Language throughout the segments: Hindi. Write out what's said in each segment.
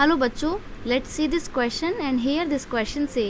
हेलो बच्चों, let's see this question and here this question से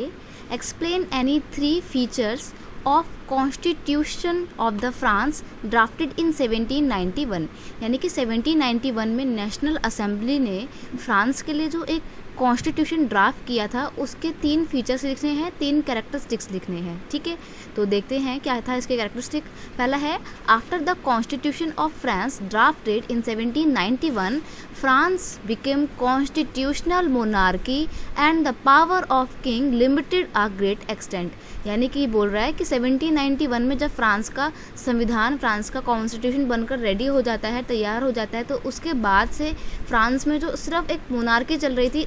explain any 3 features of constitution of the France drafted in 1791। यानी कि 1791 में नेशनल असेंबली ने फ्रांस के लिए जो एक कॉन्स्टिट्यूशन ड्राफ्ट किया था उसके 3 फीचर्स लिखने हैं, 3 कैरेक्टरिस्टिक्स लिखने हैं। ठीक है, तो देखते हैं क्या था इसके कैरेक्टरिस्टिक। पहला है, after the constitution of France drafted in 1791 France became constitutional monarchy and the power of king limited a great extent. यानी कि बोल रहा है कि 1791 में जब फ्रांस का संविधान, फ्रांस का कॉन्स्टिट्यूशन बनकर रेडी हो जाता है, तैयार हो जाता है, तो उसके बाद से फ्रांस में जो सिर्फ एक मोनार्की चल रही थी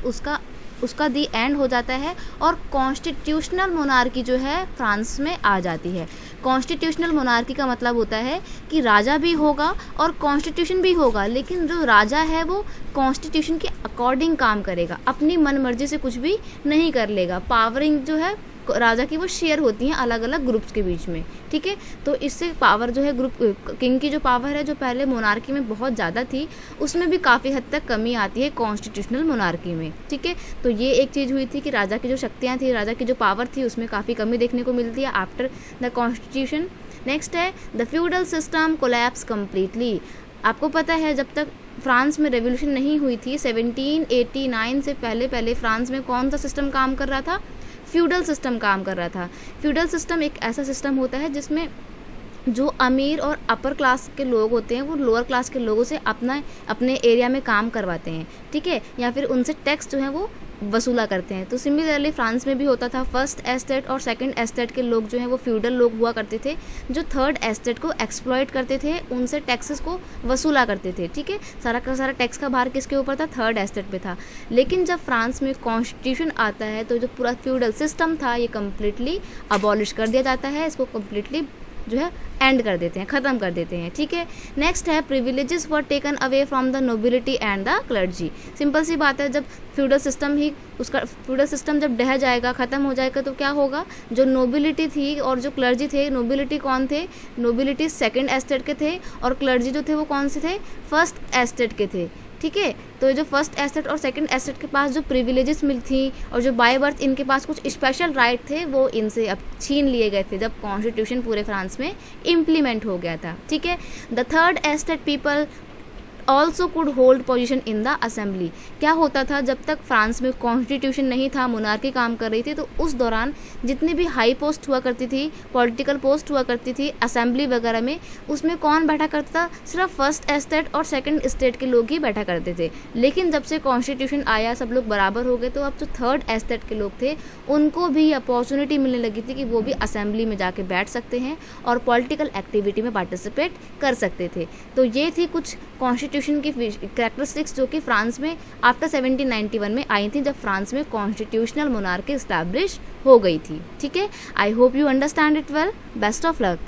उसका दी एंड हो जाता है और कॉन्स्टिट्यूशनल मोनार्की जो है फ्रांस में आ जाती है। कॉन्स्टिट्यूशनल मोनार्की का मतलब होता है कि राजा भी होगा और कॉन्स्टिट्यूशन भी होगा, लेकिन जो राजा है वो कॉन्स्टिट्यूशन के अकॉर्डिंग काम करेगा, अपनी मन मर्जी से कुछ भी नहीं कर लेगा। पावरिंग जो है राजा की वो शेयर होती हैं अलग अलग ग्रुप्स के बीच में। ठीक है, तो इससे पावर जो है ग्रुप किंग की जो पावर है जो पहले मोनार्की में बहुत ज़्यादा थी उसमें भी काफ़ी हद तक कमी आती है कॉन्स्टिट्यूशनल मोनार्की में। ठीक है, तो ये एक चीज़ हुई थी कि राजा की जो शक्तियाँ थी, राजा की जो पावर थी उसमें काफ़ी कमी देखने को मिलती है आफ्टर द कॉन्स्टिट्यूशन। नेक्स्ट है, the feudal system collapse completely. आपको पता है जब तक फ्रांस में रेवोल्यूशन नहीं हुई थी 1789 से पहले फ्रांस में कौन सा सिस्टम काम कर रहा था? फ्यूडल सिस्टम काम कर रहा था। फ्यूडल सिस्टम एक ऐसा सिस्टम होता है जिसमें जो अमीर और अपर क्लास के लोग होते हैं वो लोअर क्लास के लोगों से अपने एरिया में काम करवाते हैं। ठीक है, या फिर उनसे टैक्स जो है वो वसूला करते हैं। तो सिमिलरली फ्रांस में भी होता था। फर्स्ट एस्टेट और सेकंड एस्टेट के लोग जो हैं वो फ्यूडल लोग हुआ करते थे जो थर्ड एस्टेट को एक्सप्लॉइट करते थे, उनसे टैक्सेस को वसूला करते थे। ठीक है, सारा का सारा टैक्स का भार किसके ऊपर था? थर्ड एस्टेट पे था। लेकिन जब फ्रांस में कॉन्स्टिट्यूशन आता है तो जो पूरा फ्यूडल सिस्टम था ये कम्प्लीटली अबॉलिश कर दिया जाता है, इसको कम्प्लीटली जो है एंड कर देते हैं, ख़त्म कर देते हैं। ठीक है, नेक्स्ट है, privileges were taken away from the nobility and the clergy. Simple सी बात है, जब फ्यूडल सिस्टम जब ढह जाएगा, ख़त्म हो जाएगा, तो क्या होगा? जो नोबिलिटी थी और जो क्लर्जी थे, नोबिलिटी कौन थे? नोबिलिटी सेकंड एस्टेट के थे और क्लर्जी जो थे वो कौन से थे? फर्स्ट एस्टेट के थे। ठीक है, तो जो फर्स्ट एस्टेट और सेकंड एस्टेट के पास जो प्रिविलेजेस मिल थी और जो बाय बर्थ इनके पास कुछ स्पेशल राइट थे वो इनसे अब छीन लिए गए थे जब कॉन्स्टिट्यूशन पूरे फ्रांस में इम्प्लीमेंट हो गया था। ठीक है, the third estate people also could hold position in the assembly. क्या होता था जब तक फ्रांस में कॉन्स्टिट्यूशन नहीं था, मोनार्की काम कर रही थी, तो उस दौरान जितनी भी हाई पोस्ट हुआ करती थी, पॉलिटिकल पोस्ट हुआ करती थी असेंबली वगैरह में, उसमें कौन बैठा करता था? सिर्फ फर्स्ट एस्टेट और सेकंड एस्टेट के लोग ही बैठा करते थे। लेकिन जब से कॉन्स्टिट्यूशन आया, सब लोग बराबर हो गए, तो अब जो थर्ड एस्टेट के लोग थे उनको भी अपॉर्चुनिटी मिलने लगी थी कि वो भी असेंबली में जाके बैठ सकते हैं और पॉलिटिकल एक्टिविटी में पार्टिसिपेट कर सकते थे। तो ये थी कुछ कॉन्स्टिट्यूशन की कैरेक्टरिस्टिक्स जो कि फ्रांस में आफ्टर 1791 में आई थी, जब फ्रांस में कॉन्स्टिट्यूशनल मोनार्की एस्टैब्लिश हो गई थी। ठीक है, I hope you understand it well. Best of luck.